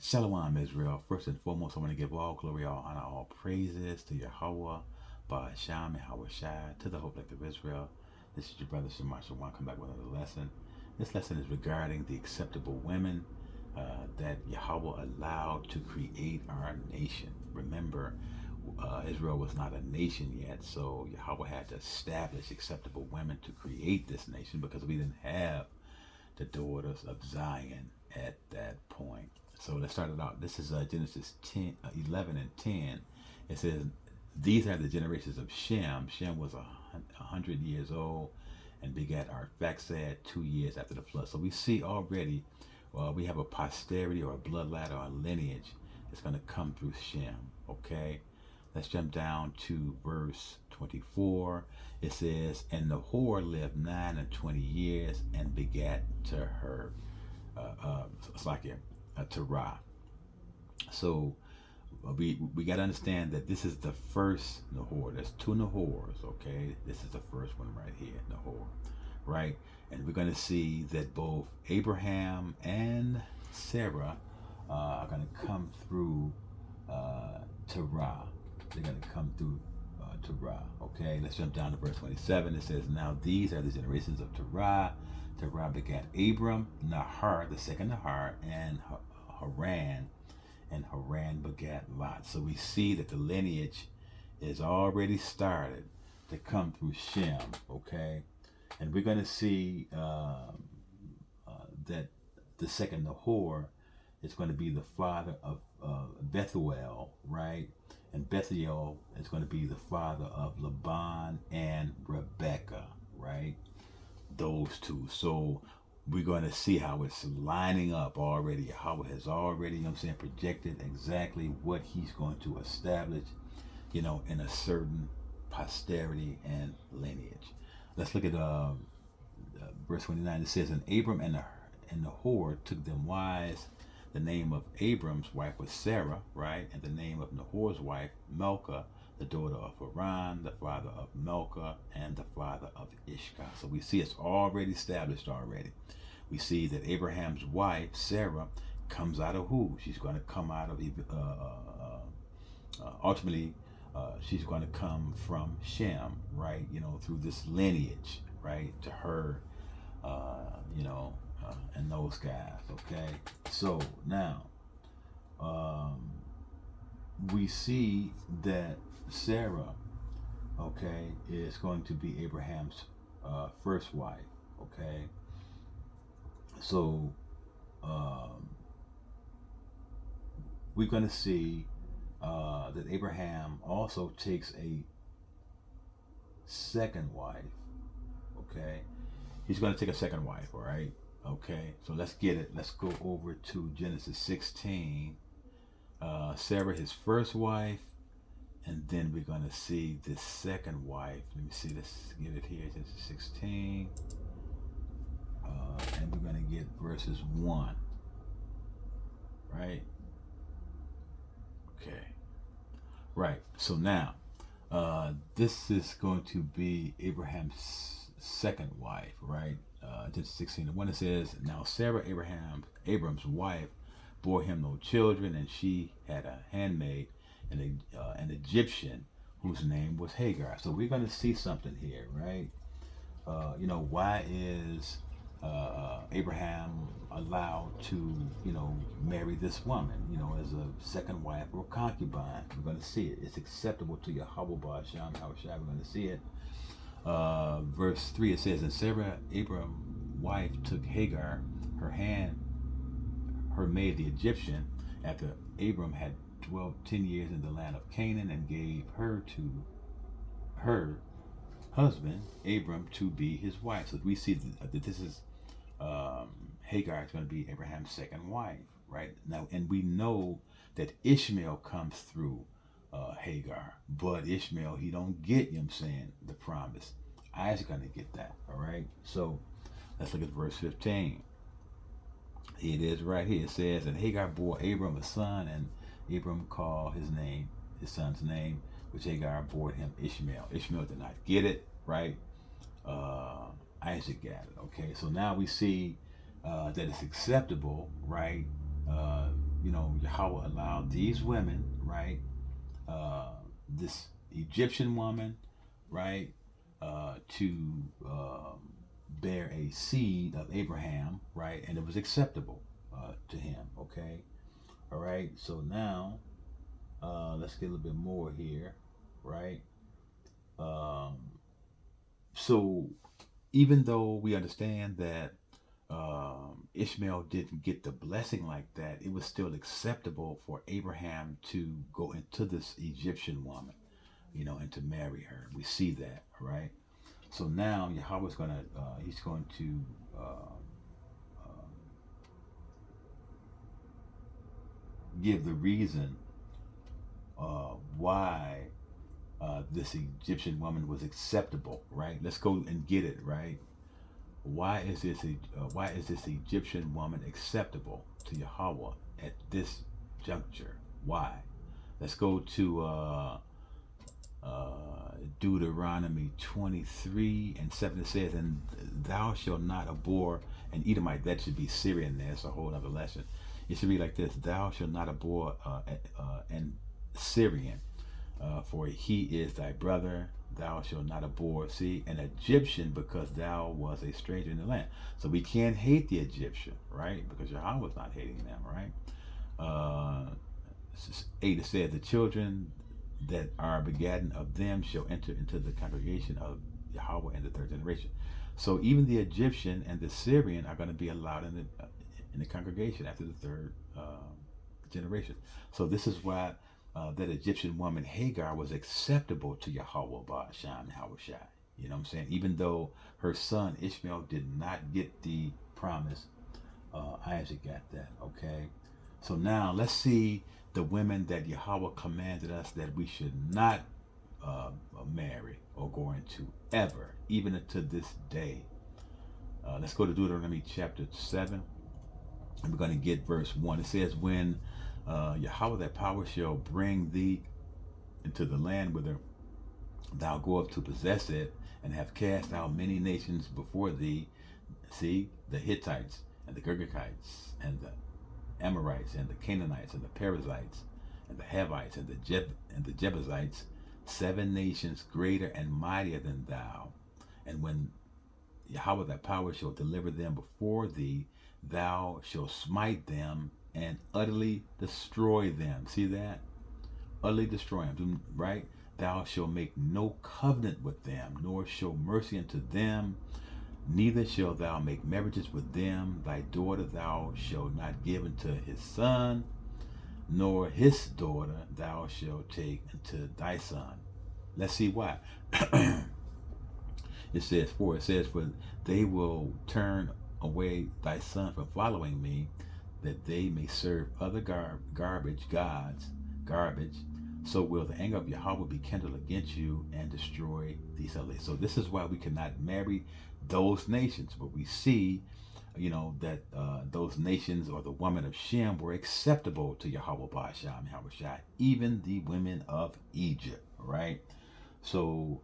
Shalom, Israel. First and foremost, I want to give all glory, all honor, all praises to Yahweh, Ba'asham, and Hawashai, to the Hope Collective Israel. This is your brother Shemar Shawan. Come back with another lesson. This lesson is regarding the acceptable women that Yahweh allowed to create our nation. Remember, Israel was not a nation yet, so Yahweh had to establish acceptable women to create this nation because we didn't have the daughters of Zion at that point. So let's start it out. This is Genesis 11 and 10. It says, these are the generations of Shem. Shem was 100 years old and begat Arphaxad 2 years after the flood. So we see already, we have a posterity or a blood ladder or a lineage that's going to come through Shem. Okay, let's jump down to verse 24. It says, and the whore lived 29 years and begat to her, it's like a Terah. So we got to understand that this is the first Nahor. There's two Nahors, okay? This is the first one right here, Nahor, right? And we're going to see that both Abraham and Sarah are going to come through Terah. They're going to come through Terah, okay? Let's jump down to verse 27. It says, now these are the generations of Terah. Terah begat Abram, Nahar, the second Nahar, and Haran, and Haran begat Lot. So we see that the lineage is already started to come through Shem, okay? And we're going to see that the second Nahor is going to be the father of Bethuel, right? And Bethuel is going to be the father of Laban and Rebekah, right? Those two. So we're going to see how it's lining up already, how it has already, you know what I'm saying, projected exactly what he's going to establish, you know, in a certain posterity and lineage. Let's look at verse 29. It says, and Abram and the whore took them wives. The name of Abram's wife was Sarah, right? And the name of Nahor's wife, Milcah, the daughter of Haran, the father of Milcah, and the father of Ishkah. So we see it's already established already. We see that Abraham's wife, Sarah, comes out of who? She's going to come out of, ultimately, she's going to come from Shem, right? You know, through this lineage, right? To her, you know, and those guys, okay? So now, we see that Sarah, okay, is going to be Abraham's first wife, okay? So we're going to see that Abraham also takes a second wife, okay? He's going to take a second wife, all right? Okay, so let's get it. Let's go over to Genesis 16. Sarah, his first wife, and then we're going to see the second wife. Let me see, let's get it here, Genesis 16. And we're going to get verses 1, right? Okay, right. So now, this is going to be Abraham's second wife, right? Genesis 16, the one that says, now Sarah, Abram's wife, bore him no children, and she had a handmaid, and an Egyptian whose name was Hagar. So we're going to see something here, right? You know, why is Abraham allowed to, you know, marry this woman, you know, as a second wife or concubine? We're going to see it. It's acceptable to Yahweh Ba'asham, Hawashai. We're going to see it. Verse 3, it says, and Sarah, Abram's wife, took Hagar, her maid, the Egyptian, after Abram had dwelt 10 years in the land of Canaan, and gave her to her husband, Abram, to be his wife. So we see that this is Hagar is going to be Abraham's second wife, right? Now, and we know that Ishmael comes through Hagar, but Ishmael, he don't get, you know what I'm saying, the promise. Isaac's going to get that, all right? So let's look at verse 15. It is right here. It says, and Hagar bore Abram a son, and Abram called his son's name, which Hagar bore him Ishmael. Ishmael did not get it, right? Isaac got it, okay? So now we see that it's acceptable, right? Yahweh allowed these women, right? This Egyptian woman, right, to bear a seed of Abraham, right, and it was acceptable to him. Okay, all right. So now let's get a little bit more here, right? Um, so even though we understand that Ishmael didn't get the blessing like that, it was still acceptable for Abraham to go into this Egyptian woman, and to marry her. We see that, right? So now Yahweh's gonna, he's going to uh, give the reason why this Egyptian woman was acceptable, right? Let's go and get it, right? Why is this Egyptian woman acceptable to Yahweh at this juncture? Why? Let's go to Deuteronomy 23:7. It says, "And thou shalt not abhor an Edomite." That should be Syrian. That's a whole other lesson. It should be like this: "Thou shalt not abhor an Syrian, for he is thy brother. Thou shalt not abhor, see, an Egyptian, because thou was a stranger in the land." So we can't hate the Egyptian, right? Because Yahweh was not hating them, right? 8, it says, "The children that are begotten of them shall enter into the congregation of Yahweh in the third generation." So even the Egyptian and the Syrian are going to be allowed in the congregation after the third generation. So this is why that Egyptian woman Hagar was acceptable to Yahweh Ba'asham Yahushai. You know what I'm saying? Even though her son Ishmael did not get the promise, Isaac got that. Okay. So now let's see the women that Yahweh commanded us that we should not marry or go into ever, even to this day. Let's go to Deuteronomy chapter 7, and we're going to get verse 1. It says, "When Yahweh thy power shall bring thee into the land whither thou goest to possess it, and have cast out many nations before thee." See, the Hittites and the Girgakites and the Amorites and the Canaanites and the Perizzites and the Hivites and the Jebusites, 7 nations greater and mightier than thou. And when Yahweh thy power shall deliver them before thee, thou shalt smite them and utterly destroy them. See that? Utterly destroy them, right? "Thou shalt make no covenant with them, nor show mercy unto them, neither shalt thou make marriages with them. Thy daughter thou shalt not give unto his son, nor his daughter thou shalt take unto thy son." Let's see why. It says, "For they will turn away thy son from following me, that they may serve other garbage gods, so will the anger of Yahweh be kindled against you and destroy these utterly." So this is why we cannot marry those nations. But we see, that those nations, or the women of Shem, were acceptable to Yahweh Ba'asham Yahushai, even the women of Egypt, right? So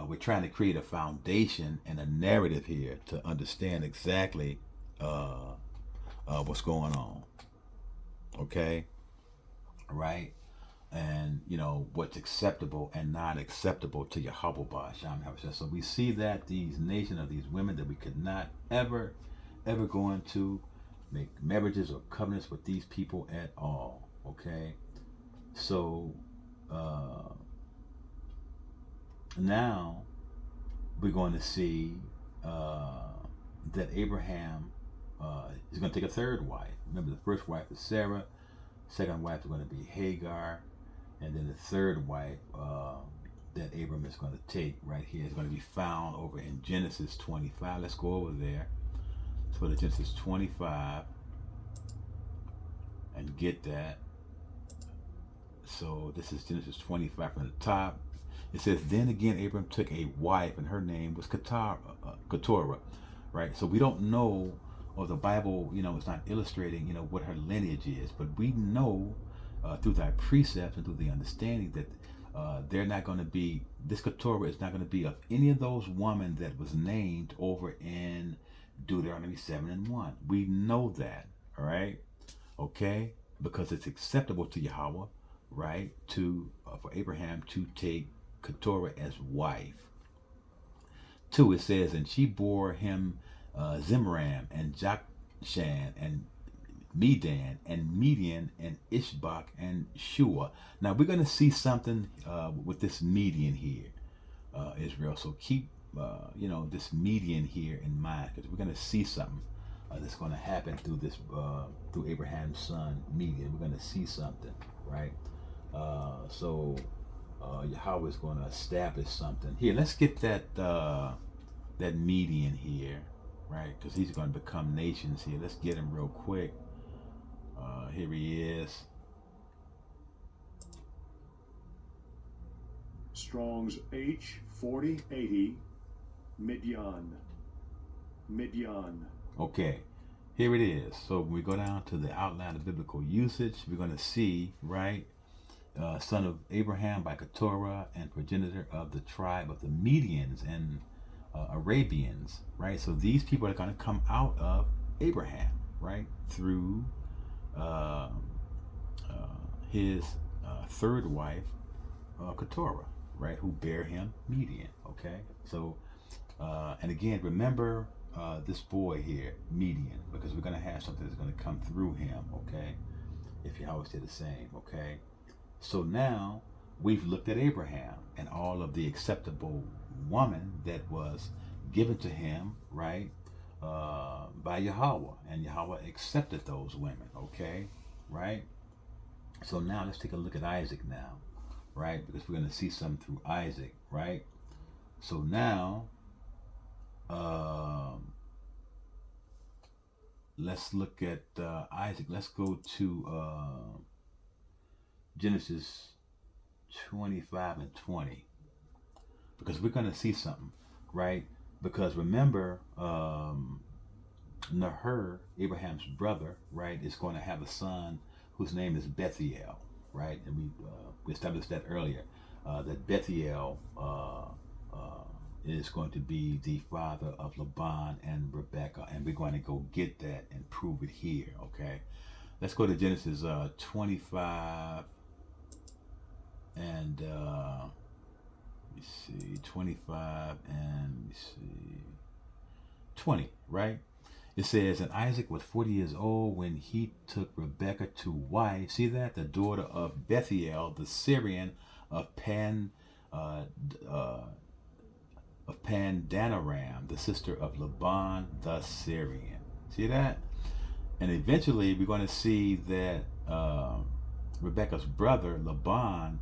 we're trying to create a foundation and a narrative here to understand exactly what's going on. Okay? Right? And what's acceptable and not acceptable to Yahweh Ba'asham Yahushua. So we see that these nations, or these women, that we could not ever go into, make marriages or covenants with these people at all. Okay? So now we're going to see that Abraham is going to take a third wife. Remember, the first wife is Sarah, second wife is going to be Hagar, and then the third wife that Abram is going to take right here is going to be found over in Genesis 25. Let's go over there. Let's go to Genesis 25 and get that. So this is Genesis 25 from the top. It says, "Then again Abram took a wife, and her name was Keturah," right? So we don't know, or the Bible, it's not illustrating, what her lineage is, but we know through thy precepts and through the understanding that they're not going to be, this Keturah is not going to be of any of those women that was named over in Deuteronomy 7:1. We know that, all right? Okay? because it's acceptable to Yahweh, right, to for Abraham to take Keturah as wife. 2, it says, and she bore him Zimram and Jokshan and Medan and Median and Ishbak and Shua. Now we're going to see something with this Median here, Israel. So keep this Median here in mind, because we're going to see something that's going to happen through this through Abraham's son Median. We're going to see something, right? So Yahweh is going to establish something here. Let's get that Median here, right? Because he's going to become nations here. Let's get him real quick. Here he is. Strong's H4080, Midian. Okay, here it is. So when we go down to the outline of biblical usage, we're going to see, right, son of Abraham by Keturah and progenitor of the tribe of the Medians and Arabians, right? So these people are going to come out of Abraham, right, through his third wife, Keturah, right, who bear him Median. Okay, so and again, remember this boy here, Median, because we're going to have something that's going to come through him. Okay, if Yahweh did the same. Okay, so now we've looked at Abraham and all of the acceptable woman that was given to him, right, by Yahweh, and Yahweh accepted those women. Okay, right. So now let's take a look at Isaac now, right, because we're going to see something through Isaac, right. So now let's look at Isaac. Let's go to Genesis 25 and 20, because we're going to see something, right? Because remember, Nahor, Abraham's brother, right, is going to have a son whose name is Bethuel, right? And we established that earlier, that Bethuel is going to be the father of Laban and Rebekah, and we're going to go get that and prove it here. Okay, let's go to Genesis 25 and let me see, 25 and let me see, 20, right? It says, and Isaac was 40 years old when he took Rebekah to wife. See that? The daughter of Bethuel, the Syrian of Pandanaram, the sister of Laban the Syrian. See that? And eventually we're going to see that Rebekah's brother, Laban,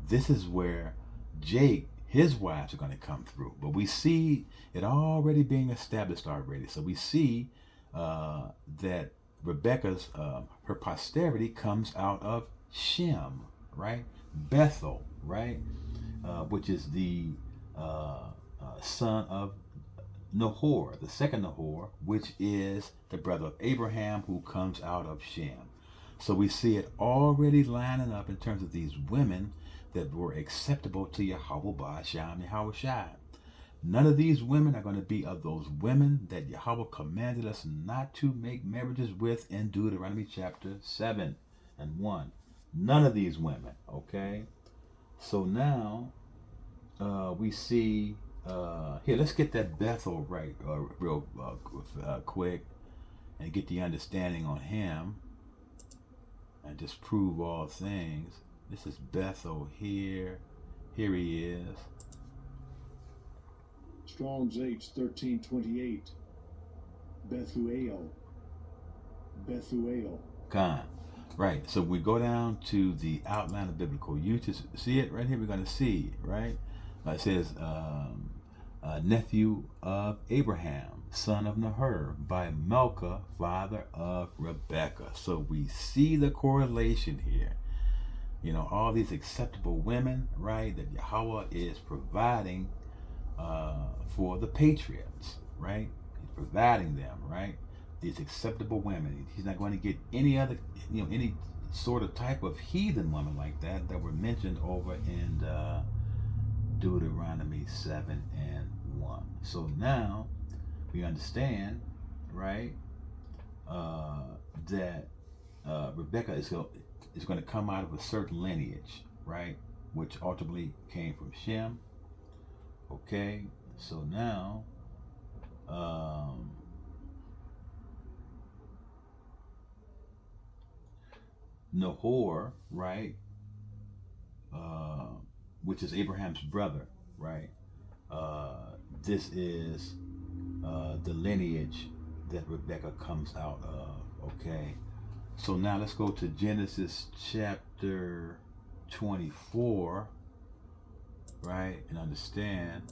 this is where Jake, his wives, are going to come through. But we see it already being established already. So we see that Rebekah's, her posterity comes out of Shem, right? Bethel, right? Which is the son of Nahor, the second Nahor, which is the brother of Abraham, who comes out of Shem. So we see it already lining up in terms of these women that were acceptable to Yahweh Ba'asham Yahweh Shai. None of these women are going to be of those women that Yahweh commanded us not to make marriages with in Deuteronomy chapter 7 and 1. None of these women, okay? So now we see, here, let's get that Bethel right real quick and get the understanding on him and just prove all things. This is Bethel here. Here he is. Strong's H1328, Bethuel. Khan. Right. So we go down to the outline of biblical usage. See it right here? We're going to see, right? It says, nephew of Abraham, son of Nahor, by Milcah, father of Rebekah. So we see the correlation here. You know, all these acceptable women, right, that Yahweh is providing for the patriots, right? He's providing them, right? These acceptable women. He's not going to get any other, any sort of type of heathen woman like that were mentioned over in Deuteronomy 7 and 1. So now we understand, right, that Rebecca is going to come out of a certain lineage, right? Which ultimately came from Shem. Okay, so now Nahor, right? Uh, which is Abraham's brother, right? This is the lineage that Rebecca comes out of. Okay, so now let's go to Genesis chapter 24, right? And understand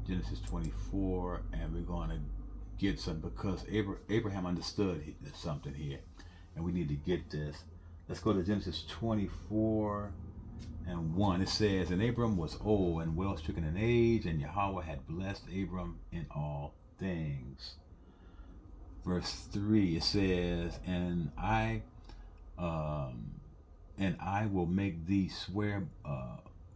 Genesis 24, and we're going to get some, because Abraham understood something here, and we need to get this. Let's go to Genesis 24 and 1. It says, and Abram was old and well stricken in age, and Yahweh had blessed Abram in all things. Verse 3, it says, and I will make thee swear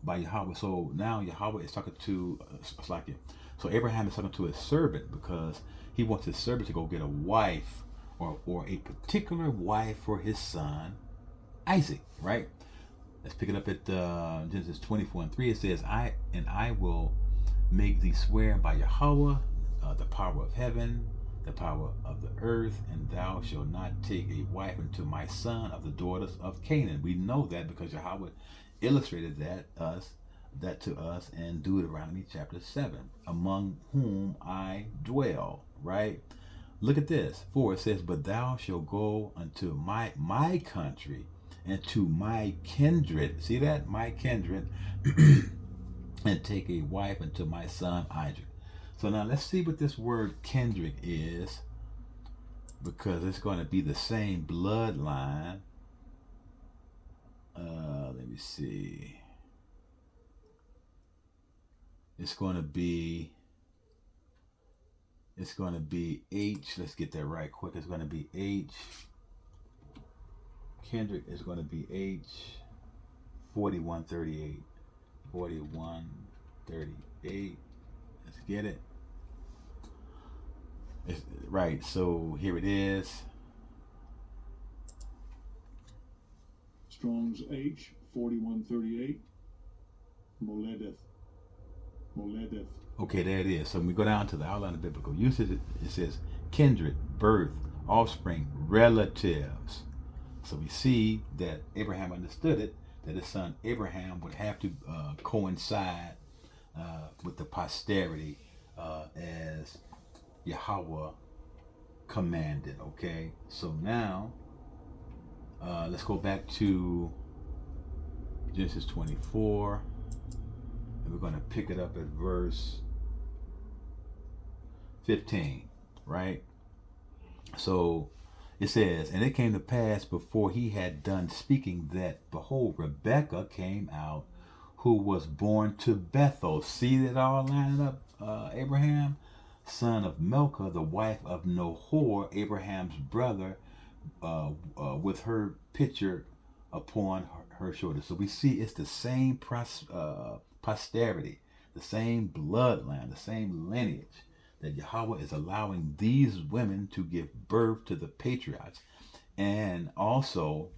by Yahweh. So now Yahweh is talking to Slakia. So Abraham is talking to his servant, because he wants his servant to go get a wife, or a particular wife for his son Isaac, right? Let's pick it up at Genesis 24 and 3. It says, I will make thee swear by Yahweh, the power of heaven, the power of the earth, and thou shalt not take a wife unto my son of the daughters of Canaan. We know that because Yahweh illustrated that to us in Deuteronomy chapter 7, among whom I dwell, right? Look at this. 4, it says, but thou shalt go unto my country, and to my kindred. See that? My kindred. And take a wife unto my son Isaac. So now let's see what this word kindred is, because it's going to be the same bloodline. Let me see. It's going to be H. Let's get that right quick. It's going to be H. Kendrick is going to be H 4138. 4138. Let's get it. Right, so here it is. Strong's H 4138. Moledeth. Okay, there it is. So when we go down to the outline of biblical usage, it says kindred, birth, offspring, relatives. So we see that Abraham understood it, that his son Abraham would have to coincide with the posterity as Yahweh commanded. Okay, so now let's go back to Genesis 24, and we're going to pick it up at verse 15, right? So it says, and it came to pass before he had done speaking that, behold, Rebekah came out, who was born to Bethel. See that all lining up? Abraham, son of Milcah, the wife of Nahor, Abraham's brother, with her pitcher upon her shoulder. So we see it's the same posterity, the same bloodline, the same lineage, that Yahweh is allowing these women to give birth to the patriarchs. And also,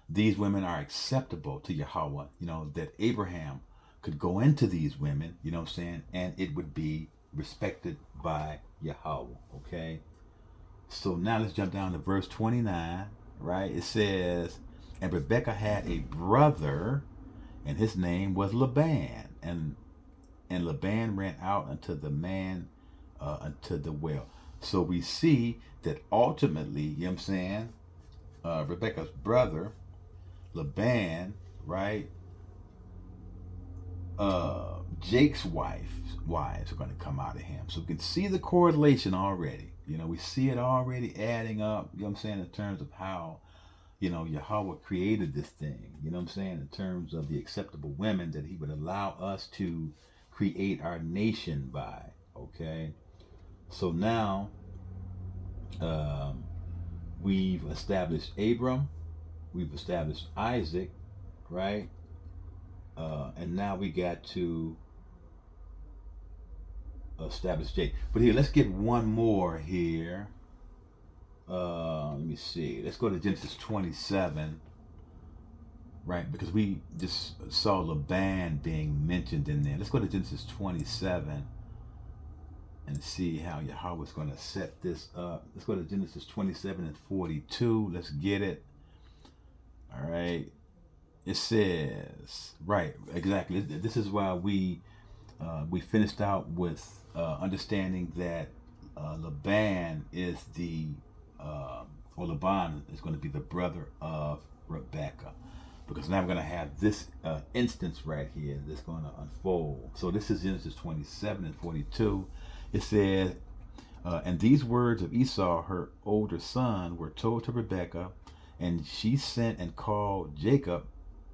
these women are acceptable to Yahweh, that Abraham could go into these women, you know what I'm saying, and it would be respected by Yahweh, okay? So now let's jump down to verse 29, right? It says, and Rebekah had a brother, and his name was Laban, and Laban ran out unto the man unto the well. So we see that ultimately, you know what I'm saying, Rebekah's brother, Laban, right? Jake's wives are going to come out of him. So we can see the correlation already. We see it already adding up, you know what I'm saying, in terms of how, Yahweh created this thing, you know what I'm saying, in terms of the acceptable women that he would allow us to create our nation by, okay? So now we've established Abram, we've established Isaac, right? And now we got to establish Jake. But here, let's get one more here. Let me see. Let's go to Genesis 27, right? Because we just saw Laban being mentioned in there. Let's go to Genesis 27 and see how Yahweh is going to set this up. Let's go to Genesis 27 and 42. Let's get it. All right. It says, right, exactly. This is why we finished out with understanding that Laban is or Laban is going to be the brother of Rebekah. Because now we're going to have this instance right here that's going to unfold. So this is Genesis 27 and 42. It says, and these words of Esau, her older son, were told to Rebekah, and she sent and called Jacob,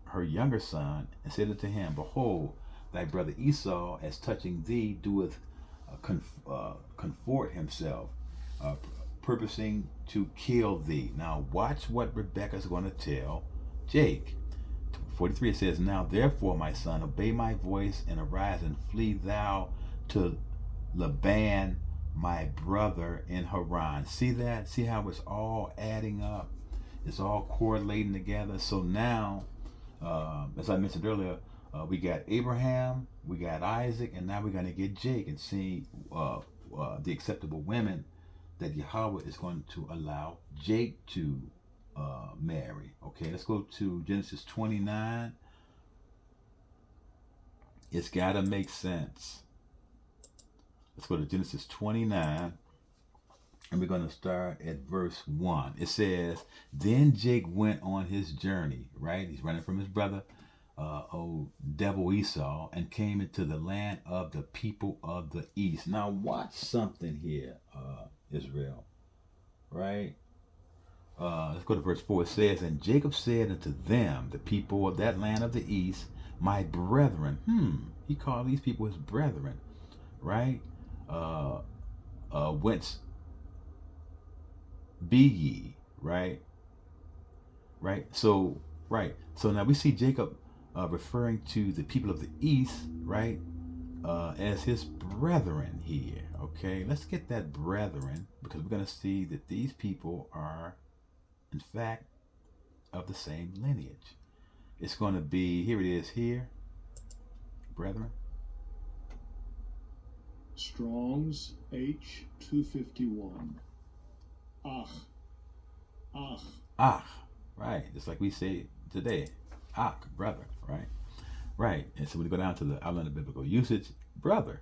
her younger son, and said unto him, Behold, thy brother Esau, as touching thee, doeth comfort himself, purposing to kill thee. Now watch what Rebekah is going to tell Jake. 43, it says, Now therefore, my son, obey my voice, and arise and flee thou to Laban, my brother, in Haran. See that? See how it's all adding up? It's all correlating together. So now, as I mentioned earlier, we got Abraham, we got Isaac, and now we're going to get Jake and see the acceptable women that Yahweh is going to allow Jake to marry. Okay, let's go to Genesis 29. It's got to make sense. Let's go to Genesis 29, and we're going to start at verse 1. It says, Then Jake went on his journey, right? He's running from his brother, devil Esau, and came into the land of the people of the east. Now watch something here, Israel, right? Let's go to verse 4. It says, And Jacob said unto them, the people of that land of the east, my brethren. He called these people his brethren, right? Whence be ye, right? Right? So now we see Jacob referring to the people of the east, right? As his brethren here. Okay, let's get that brethren, because we're going to see that these people are, in fact, of the same lineage. It's going to be, here it is here, brethren. Strong's H251. Ach, right, just like we say today, brother, right. And so when we go down to the outline of biblical usage, brother,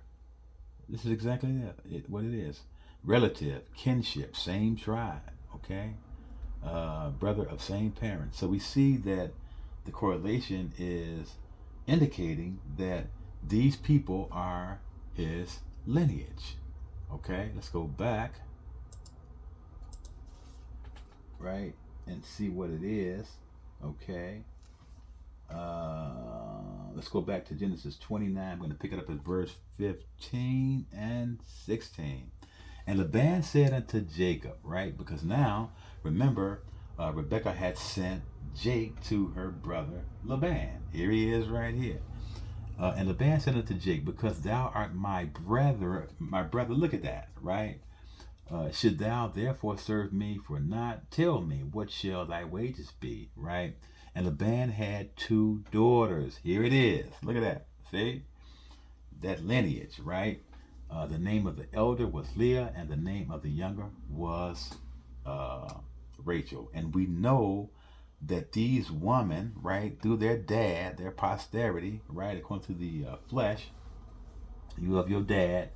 this is exactly what it is. Relative, kinship, same tribe, okay, brother of same parents. So we see that the correlation is indicating that these people are his lineage. Okay, let's go back, right, and see what it is. Okay, let's go back to Genesis 29. I'm going to pick it up at verse 15 and 16. And Laban said unto Jacob, right, because now remember, Rebekah had sent Jake to her brother Laban. Here he is right here. And Laban said unto Jake, because thou art my brother, look at that, right? Should thou therefore serve me for naught? Tell me, what shall thy wages be, right? And Laban had 2 daughters. Here it is. Look at that. See? That lineage, right? The name of the elder was Leah, and the name of the younger was Rachel. And we know that these women, right, through their dad, their posterity, right, according to the flesh, you of your dad,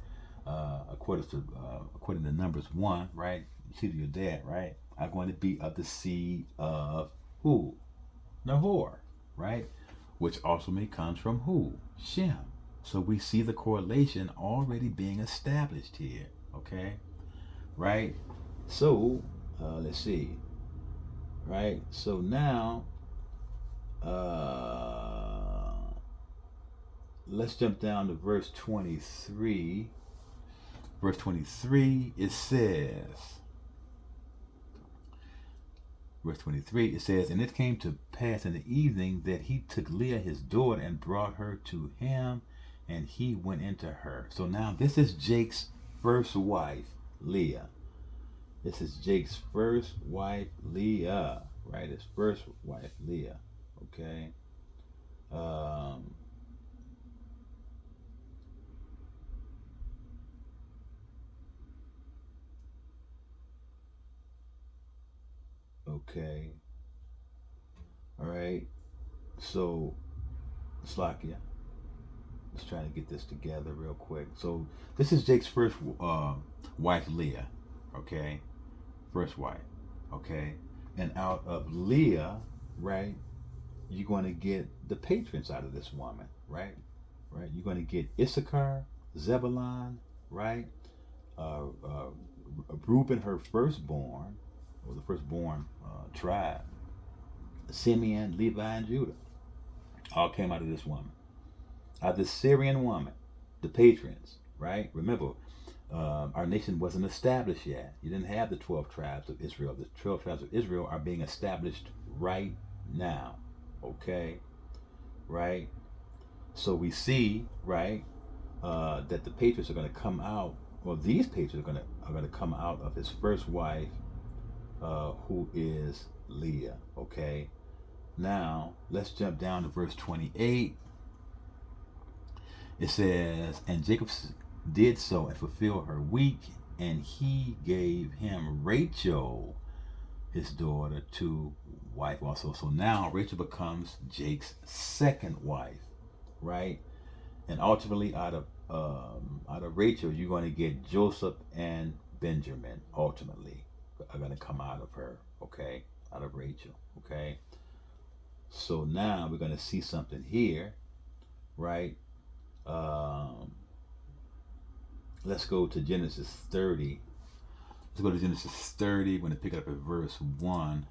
according to Numbers 1, right, you see your dad, right, are going to be of the seed of who? Nahor, right, which ultimately comes from who? Shem. So we see the correlation already being established here, okay, right? So let's see, right? So now let's jump down to verse 23. Verse 23, it says, and it came to pass in the evening that he took Leah his daughter and brought her to him, and he went into her. So now this is Jake's first wife, Leah. This is Jake's first wife, Leah, right? His first wife, Leah. Okay. Um, okay. All right. So, Slakia, let's try to get this together real quick. So, this is Jake's first wife, Leah. Okay. First wife. Okay. And out of Leah, right, you're going to get the patrons out of this woman, right? Right? You're going to get Issachar, Zebulon, right? Uh, uh, Reuben, her firstborn, or the firstborn tribe, Simeon, Levi, and Judah, all came out of this woman. Out of the Syrian woman, the patrons, right? Remember, our nation wasn't established yet. You didn't have the 12 tribes of Israel. The 12 tribes of Israel are being established right now, okay? Right? So we see, right, that the patriots are going to come out. Well, these patriots are going to come out of his first wife, who is Leah. Okay. Now let's jump down to verse 28. It says, "And Jacob did so and fulfilled her week, and he gave him Rachel, his daughter, to wife also." So now Rachel becomes Jake's second wife, right? And ultimately, out of Rachel, you're going to get Joseph and Benjamin. Ultimately, are going to come out of her. Okay, out of Rachel. Okay. So now we're going to see something here, right? Let's go to Genesis 30. Let's go to Genesis 30. We're going to pick it up at verse 1.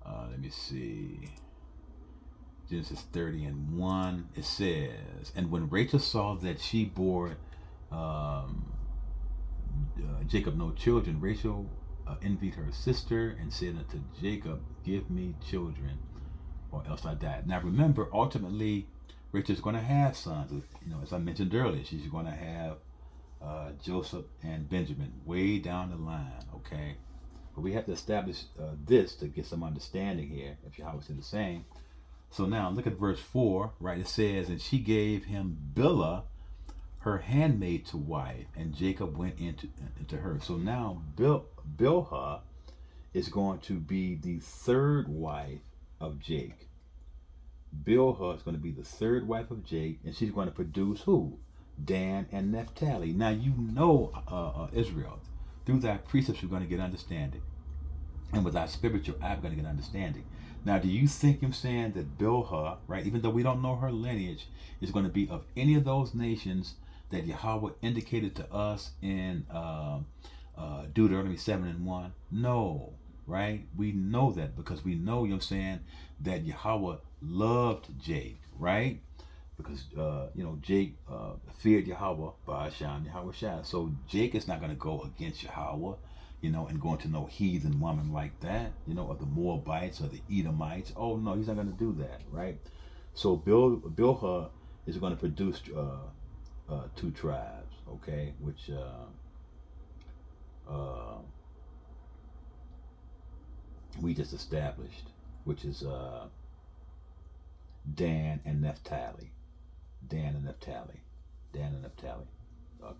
Let me see. Genesis 30 and 1, it says, "And when Rachel saw that she bore Jacob no children, Rachel envied her sister and said unto Jacob, Give me children, or else I die." Now remember, ultimately, Rachel's going to have sons. You know, as I mentioned earlier, she's going to have Joseph and Benjamin way down the line, okay? But we have to establish this to get some understanding here, if Yahweh said the same. So now look at verse 4, right? It says, "And she gave him Bilhah, her handmaid, to wife, and Jacob went into her." So now Bilhah is going to be the third wife of Jake. Bilhah is going to be the third wife of Jake, and she's going to produce who? Dan and Naphtali. Now you know, Israel, through thy precepts you're going to get understanding, and with thy spiritual eye you're going to get understanding. Now, do you think I'm saying that Bilhah, right, even though we don't know her lineage, is going to be of any of those nations that Yahweh indicated to us in Deuteronomy 7 and 1? No, right? We know that because we know, you know what I'm saying, that Yahweh loved Jake, right? Because, Jake feared Yahweh, Ba'asham, Yahweh Shai. So Jake is not going to go against Yahweh, and going to no heathen woman like that, or the Moabites or the Edomites. Oh no, he's not going to do that, right? So Bilhah is going to produce two tribes, okay, which we just established, which is Dan and Naphtali. Dan and Naphtali. Dan and Naphtali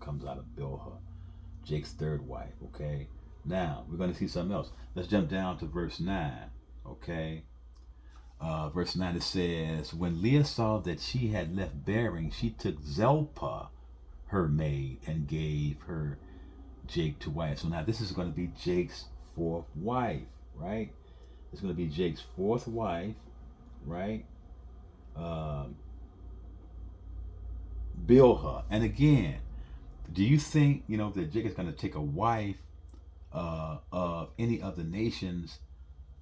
comes out of Bilhah, Jake's third wife, okay? Now, we're going to see something else. Let's jump down to verse 9, okay? Verse 9, it says, "When Leah saw that she had left bearing, she took Zilpah, her maid, and gave her Jake to wife." So now this is going to be Jake's fourth wife, right? It's going to be Jake's fourth wife, right? Bilhah. And again, do you think, that Jake is going to take a wife of any of the nations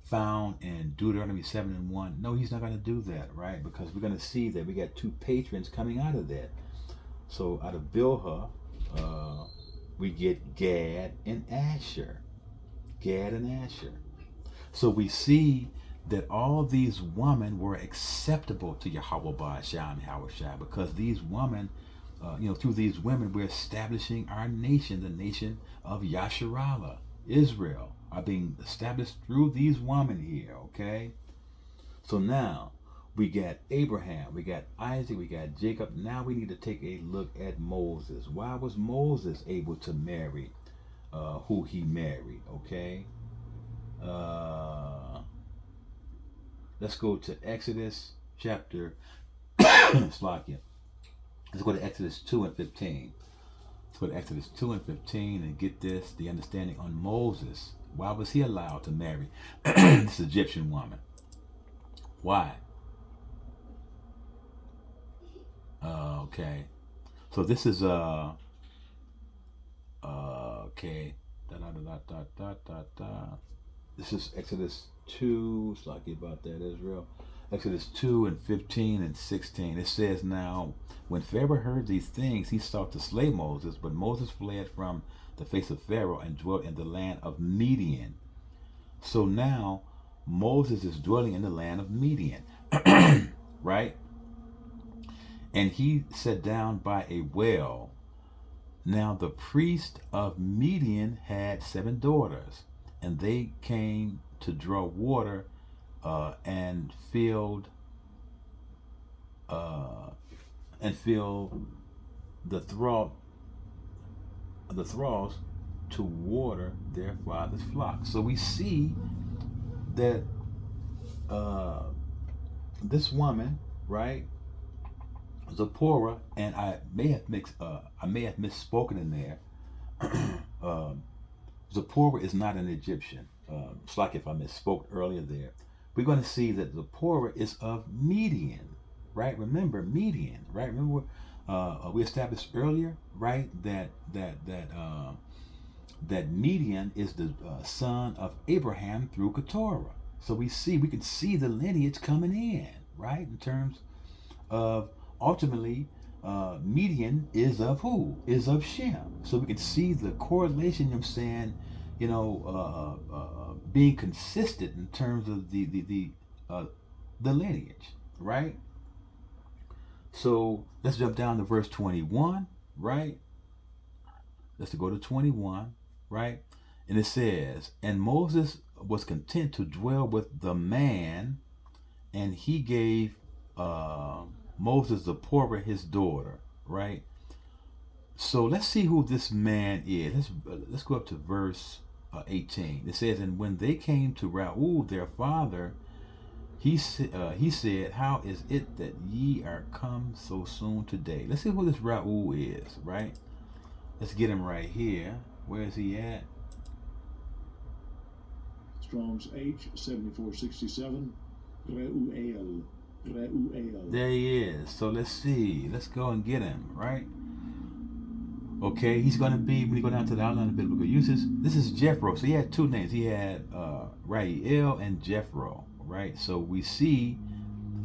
found in Deuteronomy 7 and 1? No, he's not going to do that, right? Because we're going to see that we got two patrons coming out of that. So out of Bilhah, we get Gad and Asher. Gad and Asher. So we see that all these women were acceptable to Yahweh Ba'asham Yahushua, because these women, through these women, we're establishing our nation, the nation of Yasharallah, Israel, are being established through these women here, okay? So now, we got Abraham, we got Isaac, we got Jacob. Now we need to take a look at Moses. Why was Moses able to marry who he married, okay? Let's go to Exodus chapter Slakia. Let's go to Exodus 2 and 15. Let's go to Exodus 2 and 15 and get the understanding on Moses. Why was he allowed to marry this Egyptian woman? Why? Okay. So this is okay. This is Exodus 2. It's like about that, Israel. Exodus 2 and 15 and 16. It says, now, when Pharaoh heard these things, he sought to slay Moses, but Moses fled from the face of Pharaoh and dwelt in the land of Midian. So now, Moses is dwelling in the land of Midian, right? And he sat down by a well. Now the priest of Midian had 7 daughters, and they came to draw water and filled the thralls to water their father's flock. So we see that this woman, right, Zipporah, and I may have misspoken in there. Zipporah is not an Egyptian. It's like if I misspoke earlier there. We're going to see that Zipporah is of Midian, right? Remember Midian, right? Remember we established earlier, right? That Midian is the son of Abraham through Keturah. So we can see the lineage coming in, right? In terms of ultimately, Midian is of who? Is of Shem. So we can see the correlation, I'm saying, being consistent in terms of the lineage, right? So let's jump down to verse 21, right? Let's go to 21, right? And it says, and Moses was content to dwell with the man, and he gave Moses Zipporah his daughter, right? So let's see who this man is. Let's go up to verse 18. It says, and when they came to Raul their father, he said, how is it that ye are come so soon today? Let's see who this Raul is, right? Let's get him right here. Where is he at? Strong's H 7467. Reuel. There he is. So let's see. Let's go and get him, right? Okay, he's going to be, when you go down to the outline of biblical uses, this is Jethro. So he had 2 names. He had Reuel and Jethro, right? So we see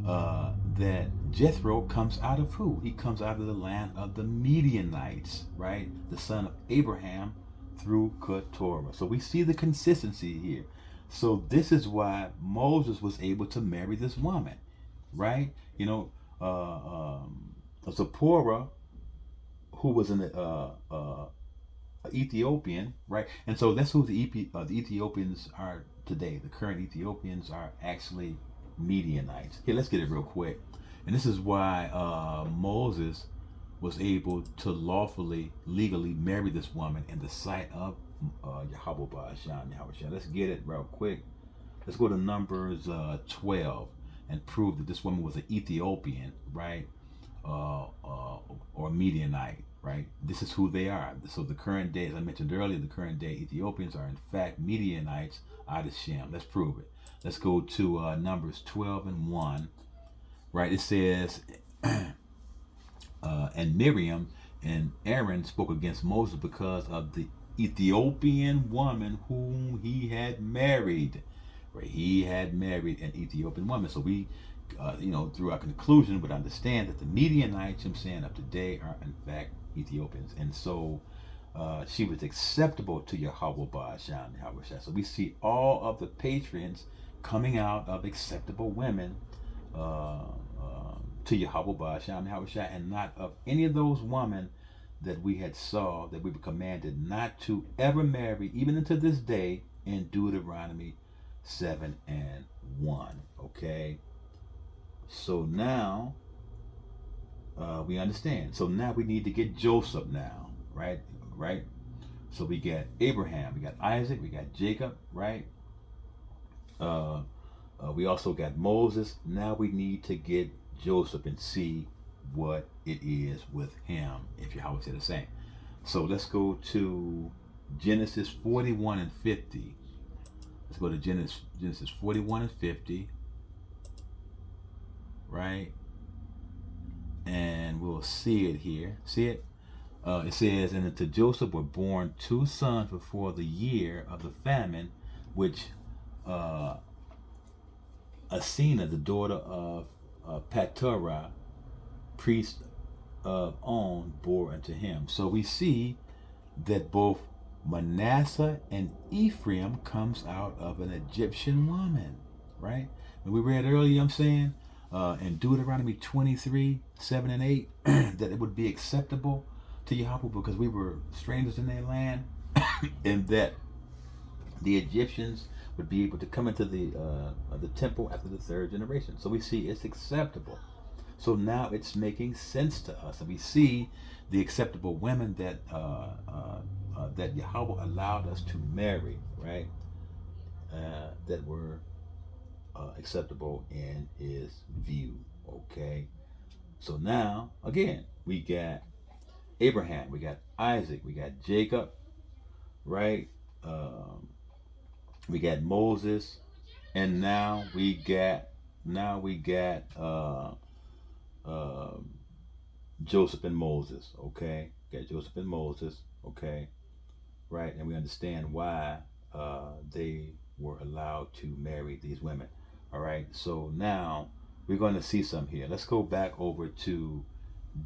that Jethro comes out of who? He comes out of the land of the Midianites, right? The son of Abraham through Keturah. So we see the consistency here. So this is why Moses was able to marry this woman, right? Zipporah, who was an Ethiopian, right? And so that's who the Ethiopians are today. The current Ethiopians are actually Midianites. Here, let's get it real quick. And this is why Moses was able to lawfully, legally marry this woman in the sight of Yahweh Ba'asham Yahushua. Let's get it real quick. Let's go to Numbers 12 and prove that this woman was an Ethiopian, right? Or Midianite, right? This is who they are. So the current day, as I mentioned earlier, the current day Ethiopians are in fact Midianites out of Shem. Let's prove it. Let's go to Numbers 12 and 1, right? It says, and Miriam and Aaron spoke against Moses because of the Ethiopian woman whom he had married. Right? He had married an Ethiopian woman. So we, through our conclusion, would understand that the Midianites, I'm saying, of today are in fact Ethiopians. And so she was acceptable to Yahweh Ba'asham Yahushua. So we see all of the patrons coming out of acceptable women to Yahweh Ba'asham Yahushua, and not of any of those women that we had saw that we were commanded not to ever marry, even unto this day, in Deuteronomy 7:1. Okay, so now we understand. So now we need to get Joseph now, right? Right. So we got Abraham, we got Isaac, we got Jacob, right? We also got Moses. Now we need to get Joseph and see what it is with him, if Yahweh said the same. So let's go to Genesis 41 and 50. Let's go to Genesis 41 and 50, right? And we'll see it here. See it? It says, and to Joseph were born 2 sons before the year of the famine, which Asena, the daughter of Patorah, priest of On, bore unto him. So we see that both Manasseh and Ephraim comes out of an Egyptian woman, right? And we read earlier, I'm saying, in Deuteronomy 23:7-8, that it would be acceptable to Yahweh because we were strangers in their land, and that the Egyptians would be able to come into the temple after the 3rd generation. So we see it's acceptable. So now it's making sense to us, and we see the acceptable women that that Yahweh allowed us to marry, right? That were acceptable in His view. Okay. So now again, we got Abraham, we got Isaac, we got Jacob, right? We got Moses, and now we got Joseph and Moses. Okay, got Joseph and Moses. Okay, right, and we understand why they were allowed to marry these women. All right, so now we're going to see some here. Let's go back over to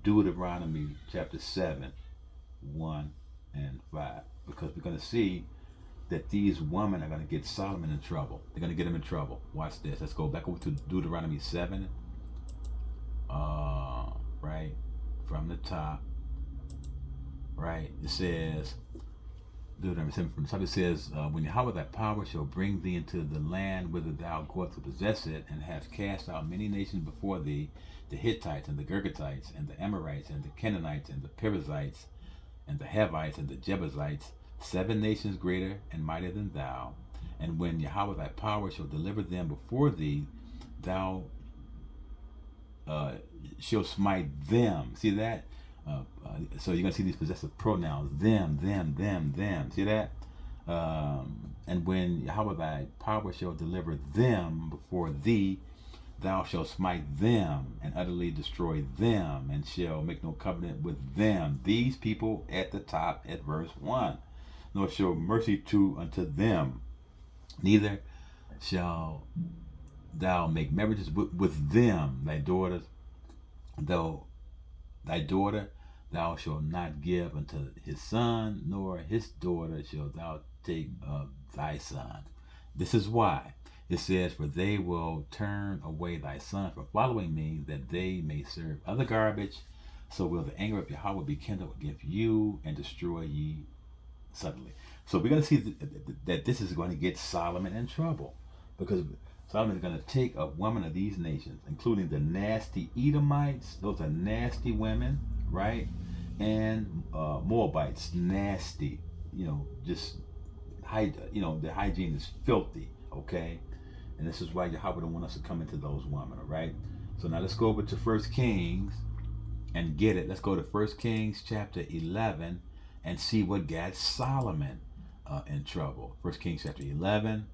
Deuteronomy chapter 7:1 and 5, because we're going to see that these women are going to get Solomon in trouble. They're going to get him in trouble. Watch this. Let's go back over to Deuteronomy 7, right, from the top, right. It says, Deuteronomy 7 from the top, it says, when Yahweh thy power shall bring thee into the land whither thou goest to possess it, and hast cast out many nations before thee, the Hittites and the Girgatites and the Amorites and the Canaanites and the Perizzites and the Hivites and the Jebusites, 7 nations greater and mightier than thou. And when Yahweh thy power shall deliver them before thee, thou shall smite them. See that? So you're going to see these possessive pronouns. Them, them, them, them. See that? And when Yahweh thy power shall deliver them before thee, thou shalt smite them and utterly destroy them, and shall make no covenant with them. These people at the top at verse 1. Nor show mercy unto them, neither shall thou make marriages with them. Thy daughter thou shalt not give unto his son, nor his daughter shalt thou take of thy son. This is why it says, for they will turn away thy son from following me, that they may serve other garbage. So will the anger of Yahweh be kindled against you, and destroy ye suddenly. So we're going to see that this is going to get Solomon in trouble, because Solomon is going to take a woman of these nations, including the nasty Edomites. Those are nasty women, right? And Moabites, nasty. Just their hygiene is filthy. Okay, and this is why Yahweh don't want us to come into those women. All right. So now let's go over to 1 Kings and get it. Let's go to 1 Kings chapter 11. And see what got Solomon in trouble. 1 Kings chapter 11.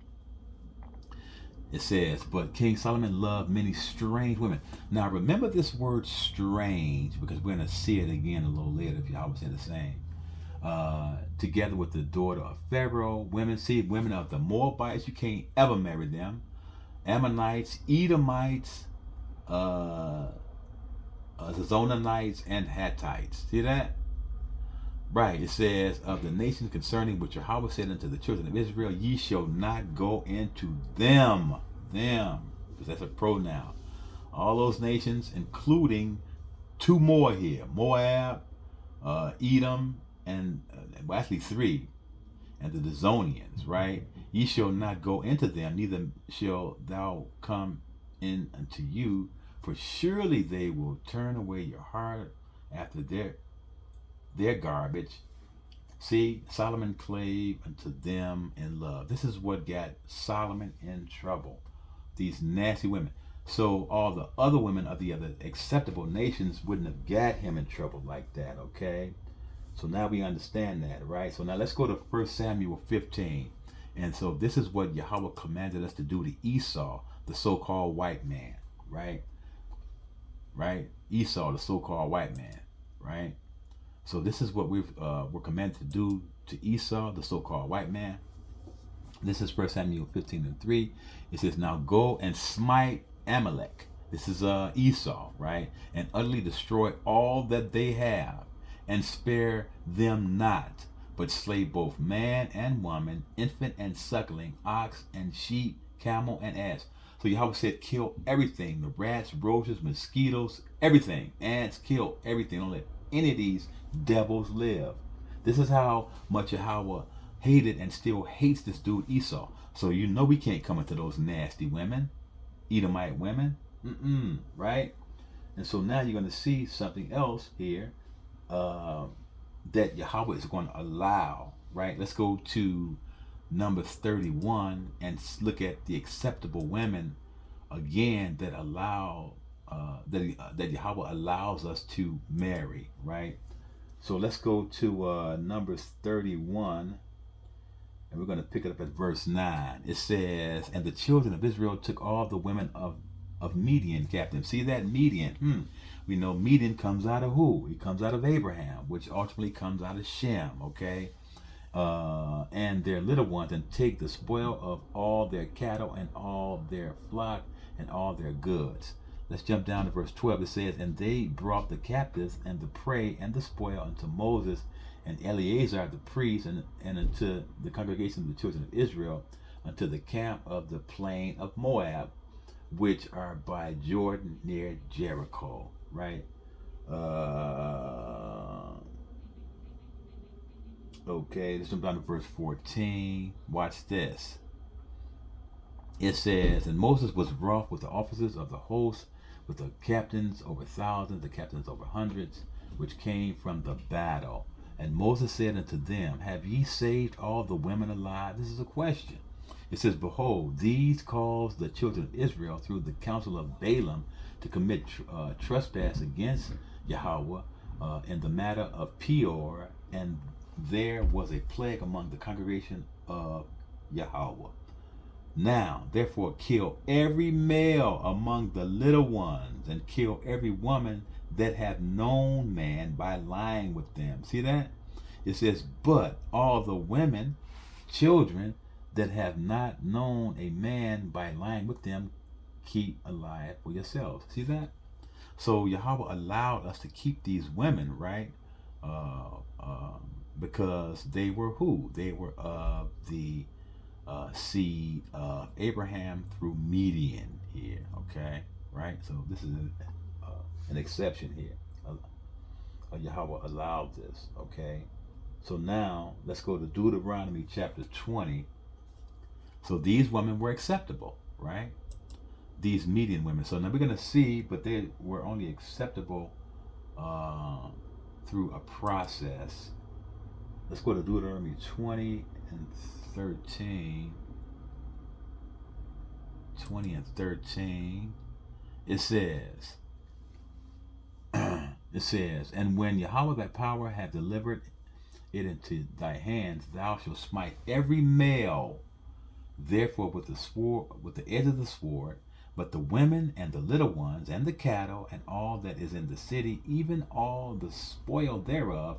It says, but King Solomon loved many strange women. Now remember this word strange, because we're going to see it again a little later if Yahweh said the same. Together with the daughter of Pharaoh, women of the Moabites, you can't ever marry them. Ammonites, Edomites, Zidonites, and Hittites. See that? Right, it says, of the nations concerning which Yahweh said unto the children of Israel, ye shall not go into them. them, because that's a pronoun. All those nations, including two more here: Moab, Edom, and well, actually three, and the Dizonians, right? Ye shall not go into them, neither shall thou come in unto you, for surely they will turn away your heart after their garbage. See, Solomon clave unto them in love. This is what got Solomon in trouble. These nasty women. So all the other women of the other acceptable nations wouldn't have got him in trouble like that, okay? So now we understand that, right? So now let's go to 1 Samuel 15. And so this is what Yahweh commanded us to do to Esau, the so-called white man, right? Right? Esau, the so-called white man, right? So this is what we're commanded to do to Esau, the so-called white man. This is 1 Samuel 15 and 3. It says, now go and smite Amalek. This is Esau, right? And utterly destroy all that they have, and spare them not, but slay both man and woman, infant and suckling, ox and sheep, camel and ass. So Yahweh said, kill everything. The rats, roaches, mosquitoes, everything. Ants, kill everything. Don't let any of these devils live. This is how much Yahweh hated and still hates this dude Esau. So you know we can't come into those nasty women, Edomite women, right? And so now you're going to see something else here that Yahweh is going to allow, right? Let's go to Numbers 31 and look at the acceptable women again that allow that Yahweh allows us to marry, right? So let's go to Numbers 31, and we're going to pick it up at verse 9. It says, and the children of Israel took all the women of Midian captive. See that? Midian. We know Midian comes out of who? He comes out of Abraham, which ultimately comes out of Shem, okay? And their little ones, and take the spoil of all their cattle and all their flock and all their goods. Let's jump down to verse 12. It says, and they brought the captives and the prey and the spoil unto Moses and Eleazar the priest and unto the congregation of the children of Israel, unto the camp of the plain of Moab, which are by Jordan near Jericho, right? Okay, let's jump down to verse 14. Watch this. It says, and Moses was wroth with the officers of the host, with the captains over thousands, the captains over hundreds, which came from the battle. And Moses said unto them, have ye saved all the women alive? This is a question. It says, behold, these caused the children of Israel through the counsel of Balaam to commit trespass against Yahweh in the matter of Peor, and there was a plague among the congregation of Yahweh. Now, therefore, kill every male among the little ones, and kill every woman that have known man by lying with them. See that? It says, but all the women, children that have not known a man by lying with them, keep alive for yourselves. See that? So Yahweh allowed us to keep these women, right? Because they were who? They were of the seed of Abraham through Midian here, okay? Right? So this is an exception here. Yahweh allowed this, okay? So now let's go to Deuteronomy chapter 20. So these women were acceptable, right? These Midian women. So now we're going to see, but they were only acceptable through a process. Let's go to Deuteronomy 20 and 13. 20 and 13. It says, and when Yahweh thy power hath delivered it into thy hands, thou shalt smite every male, therefore with the sword, with the edge of the sword, but the women and the little ones and the cattle and all that is in the city, even all the spoil thereof,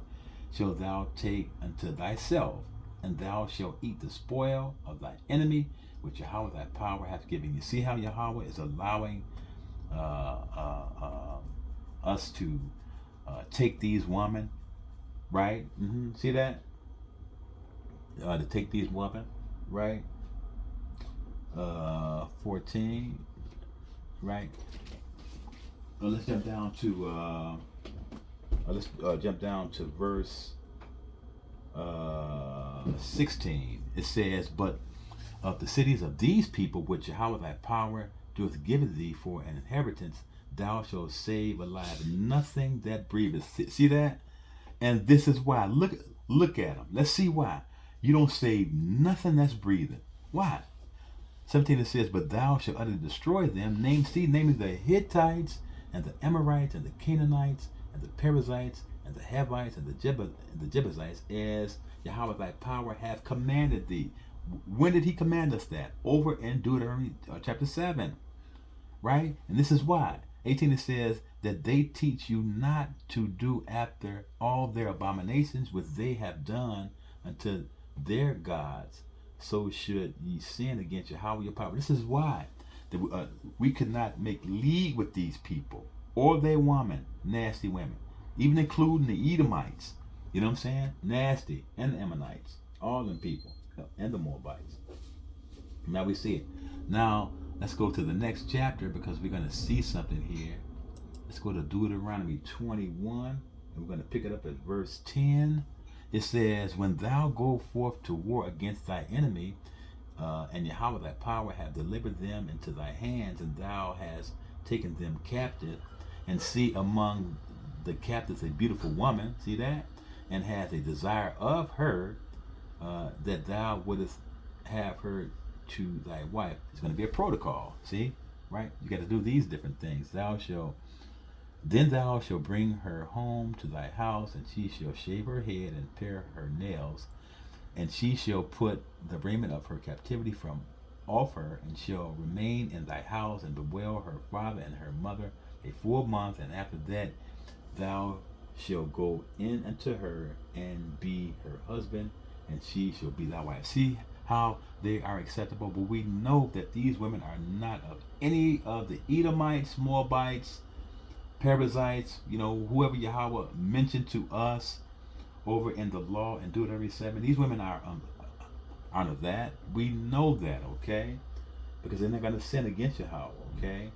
shalt thou take unto thyself, and thou shalt eat the spoil of thy enemy, which Yahweh thy power hath given you. See how Yahweh is allowing us to take these women, right? See that? To take these women, right? 14, right? Let's jump down to verse 16. It says, "But of the cities of these people which Yahweh thy power doeth give thee for an inheritance, thou shalt save alive nothing that breatheth." See that? And this is why. Look at them. Let's see why. You don't save nothing that's breathing. Why? 17 it says, "But thou shalt utterly destroy them, namely the Hittites, and the Amorites, and the Canaanites, and the Perizzites, and the Havites, and the Jebusites, as Yahweh thy power hath commanded thee." When did he command us that? Over in Deuteronomy chapter 7, right? And this is why. 18 it says, "That they teach you not to do after all their abominations which they have done unto their gods, so should ye sin against Yahweh your power." This is why that we could not make league with these people or their women, nasty women, even including the Edomites. You know what I'm saying? Nasty, and the Ammonites, all them people, and the Moabites. Now we see it. Now let's go to the next chapter because we're going to see something here. Let's go to Deuteronomy 21, and we're going to pick it up at verse 10. It says, "When thou go forth to war against thy enemy, and Yahweh thy power hath delivered them into thy hands, and thou hast taken them captive, and see among the captives a beautiful woman," see that, "and hast a desire of her, that thou wouldest have her to thy wife." It's going to be a protocol, see, right? You got to do these different things. Then thou shalt bring her home to thy house, and she shall shave her head and pare her nails, and she shall put the raiment of her captivity from off her, and shall remain in thy house, and bewail her father and her mother a full month, and after that thou shalt go in unto her and be her husband, and she shall be thy wife. See how they are acceptable, but we know that these women are not of any of the Edomites, Moabites, Perizzites, whoever Yahweh mentioned to us over in the law in Deuteronomy 7. These women aren't of that. We know that, okay? Because they're not going to sin against Yahweh, okay?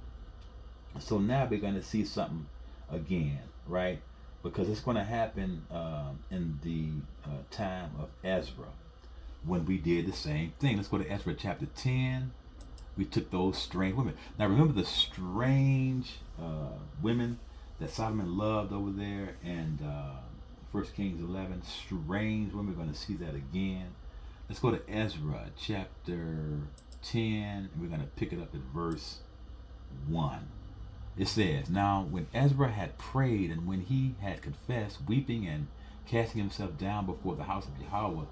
So now we're going to see something again, right? Because it's going to happen in the time of Ezra when we did the same thing. Let's go to Ezra chapter 10. We took those strange women. Now remember the strange women that Solomon loved over there in 1 Kings 11. Strange women. We're going to see that again. Let's go to Ezra chapter 10, and we're going to pick it up at verse 1. It says, "Now when Ezra had prayed, and when he had confessed, weeping and casting himself down before the house of Yahweh,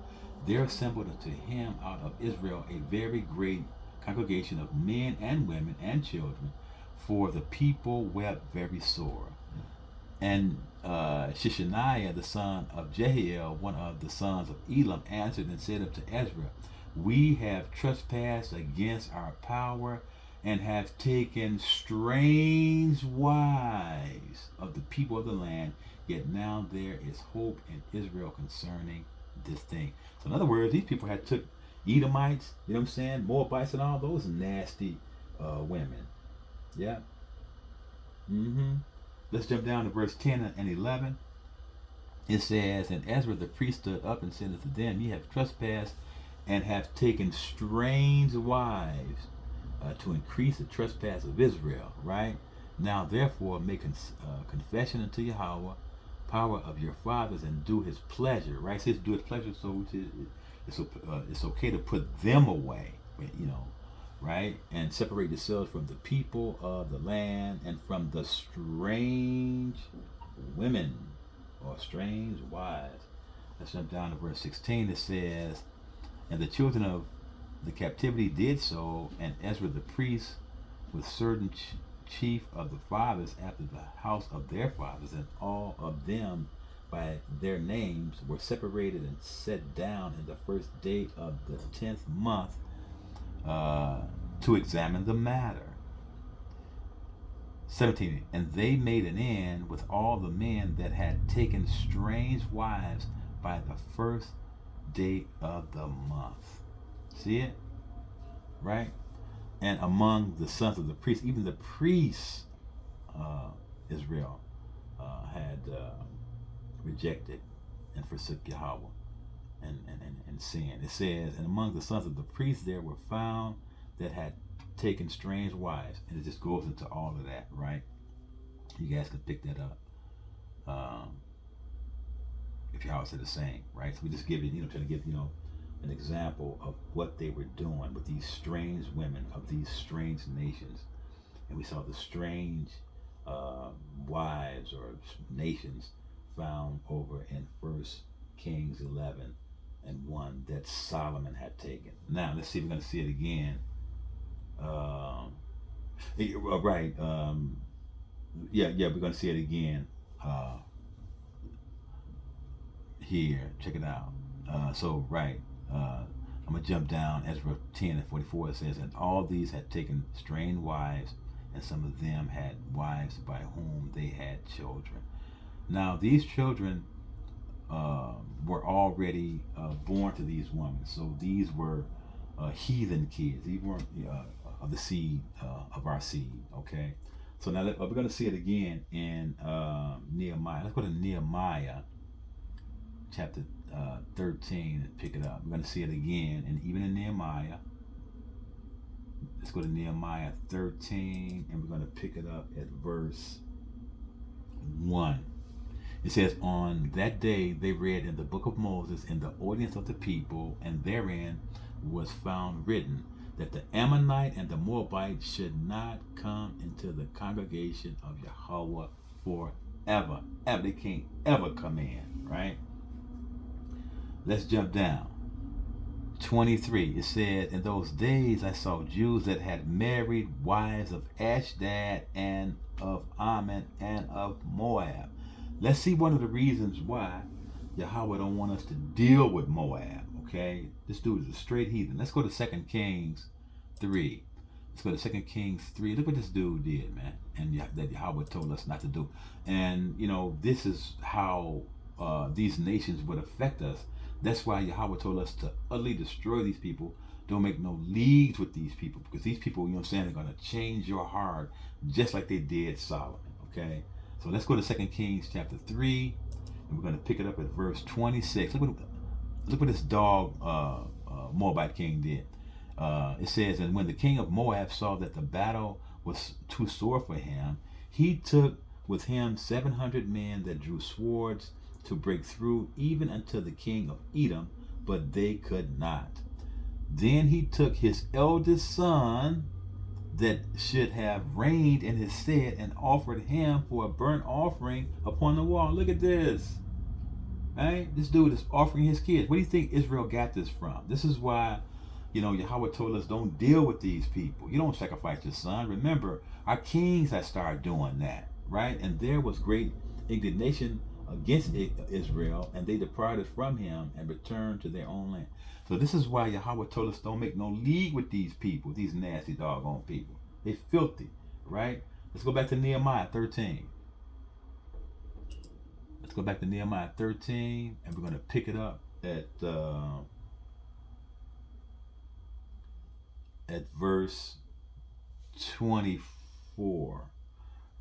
there assembled unto him out of Israel a very great congregation of men and women and children, for the people wept very sore. And Shishaniah, the son of Jehiel, one of the sons of Elam, answered and said unto Ezra, We have trespassed against our power, and have taken strange wives of the people of the land, yet now there is hope in Israel concerning this thing." So in other words, these people had took Edomites, Moabites, and all those nasty women. Yeah. Let's jump down to verse 10 and 11. It says, "And Ezra the priest stood up and said unto them, Ye have trespassed, and have taken strange wives, to increase the trespass of Israel." Right? "Now therefore make confession unto Yahweh, power of your fathers, and do his pleasure." Right? It says do his pleasure, so it's okay to put them away, right? "And separate yourselves from the people of the land, and from the strange women," or strange wives. Let's jump down to verse 16. It says, "And the children of the captivity did so, and Ezra the priest with certain chief of the fathers after the house of their fathers, and all of them by their names, were separated and set down in the first day of the 10th month to examine the matter." 17. "And they made an end with all the men that had taken strange wives by the first day of the month." See it? Right? and among the sons of the priests, even the priests, Israel had rejected and forsook Yahweh and sin. It says, and among the sons of the priests there were found that had taken strange wives. And it just goes into all of that, right? You guys can pick that up. If Yahweh said the same, right? So we just give it, trying to give, an example of what they were doing with these strange women of these strange nations. And we saw the strange wives or nations found over in 1 Kings 11:1 that Solomon had taken. Now let's see if we're going to see it again. Right. Yeah, we're going to see it again here. Check it out. I'm going to jump down. Ezra 10:44, it says, and all these had taken strange wives, and some of them had wives by whom they had children. Now, these children were already born to these women. So these were heathen kids. These weren't of the seed, of our seed, okay? So now we're going to see it again in Nehemiah. Let's go to Nehemiah chapter 13 and pick it up. We're going to see it again, and even in Nehemiah. Let's go to Nehemiah 13, and we're going to pick it up at verse 1. It says, on that day they read in the book of Moses in the audience of the people, and therein was found written that the Ammonite and the Moabite should not come into the congregation of Yahweh forever. Ever. They can't ever come in, right? Let's jump down. 23. It said, in those days I saw Jews that had married wives of Ashdod and of Ammon and of Moab. Let's see one of the reasons why Yahweh don't want us to deal with Moab, okay? This dude is a straight heathen. Let's go to 2 Kings 3. Let's go to 2 Kings 3. Look what this dude did, man. And that Yahweh told us not to do. And, this is how these nations would affect us. That's why Yahweh told us to utterly destroy these people. Don't make no leagues with these people. Because these people, they're going to change your heart just like they did Solomon, okay? So let's go to 2 Kings chapter 3, and we're going to pick it up at verse 26. Look what this dog Moabite king did. It says, and when the king of Moab saw that the battle was too sore for him, he took with him 700 men that drew swords to break through even unto the king of Edom, but they could not. Then he took his eldest son that should have reigned in his stead and offered him for a burnt offering upon the wall. Look at this. Right? This dude is offering his kids. Where do you think Israel got this from? This is why, Yahweh told us don't deal with these people. You don't sacrifice your son. Remember, our kings had started doing that, right? And there was great indignation against Israel, and they departed from him and returned to their own land. So this is why Yahweh told us don't make no league with these people, these nasty doggone people. They filthy, right? Let's go back to Nehemiah 13. Let's go back to Nehemiah 13, and we're going to pick it up at verse 24.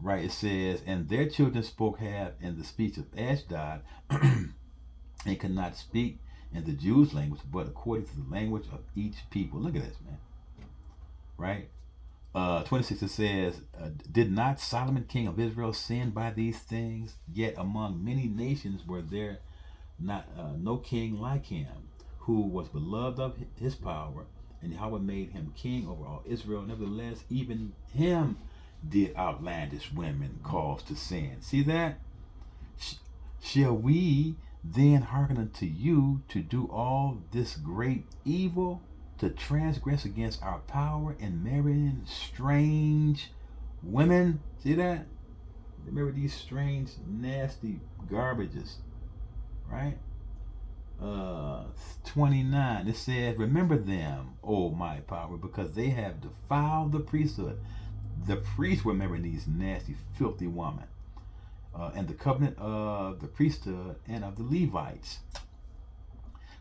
Right, it says, and their children spoke half in the speech of Ashdod, and could not speak in the Jews' language, but according to the language of each people. Look at this, man. Right? 26, it says, did not Solomon king of Israel sin by these things? Yet among many nations were there not no king like him, who was beloved of his power, and Yahweh made him king over all Israel. Nevertheless, even him did outlandish women cause to sin. See that? Shall we then hearken unto you to do all this great evil, to transgress against our power in marrying strange women? See that? Remember these strange, nasty garbages, right? 29, it says, remember them, O my power, because they have defiled the priesthood. The priests were marrying these nasty, filthy women, and the covenant of the priesthood and of the Levites.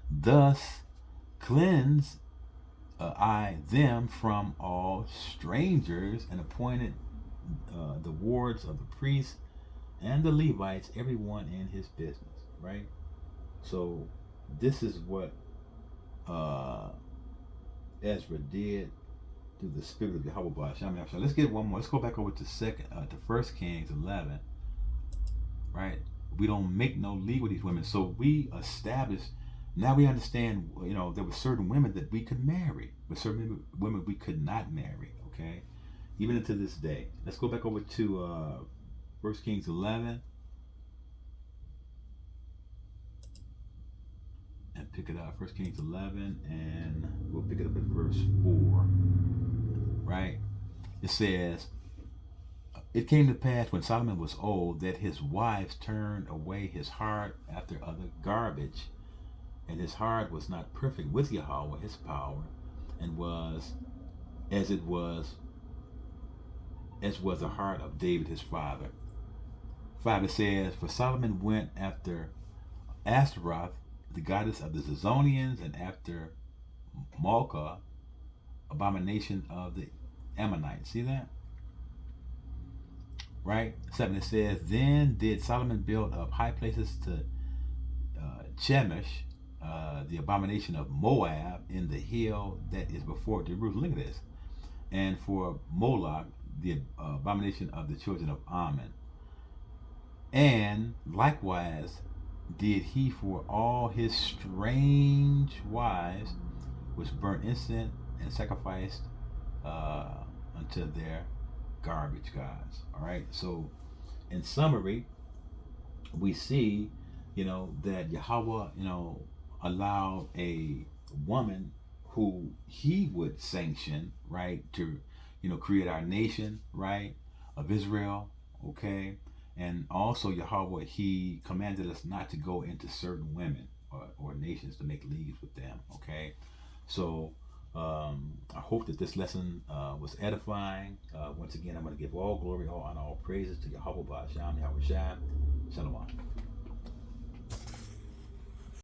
Thus cleanse I them from all strangers, and appointed the wards of the priests and the Levites, everyone in his business. Right. So this is what uh, Ezra did through the spirit of Yahweh. So let's get one more. Let's go back over to First Kings 11. Right. We don't make no league with these women, so we establish. Now we understand. There were certain women that we could marry, but certain women we could not marry. Okay. Even into this day. Let's go back over to First Kings 11 and pick it up. First Kings 11, and we'll pick it up at verse 4. Right? It says, "It came to pass when Solomon was old that his wives turned away his heart after other garbage, and his heart was not perfect with Yahweh his power, and was as it was the heart of David his father." 5, it says, "For Solomon went after Ashtaroth, the goddess of the Zizonians, and after Malka, abomination of the Ammonites." See that? Right? 7, it says, "Then did Solomon build up high places to Chemosh, the abomination of Moab, in the hill that is before Jerusalem." Look at this. "And for Moloch, the abomination of the children of Ammon. And likewise did he for all his strange wives, which burnt incense and sacrificed unto their garbage gods." All right. So, in summary, we see, that Yahweh, allowed a woman who he would sanction, right, to, create our nation, right, of Israel, okay, and also Yahweh, he commanded us not to go into certain women or nations to make leagues with them, okay. So I hope that this lesson was edifying. Once again, I'm going to give all glory, all honor, all praises to Yahweh Ba'asham, Yahweh Shai. Shalom.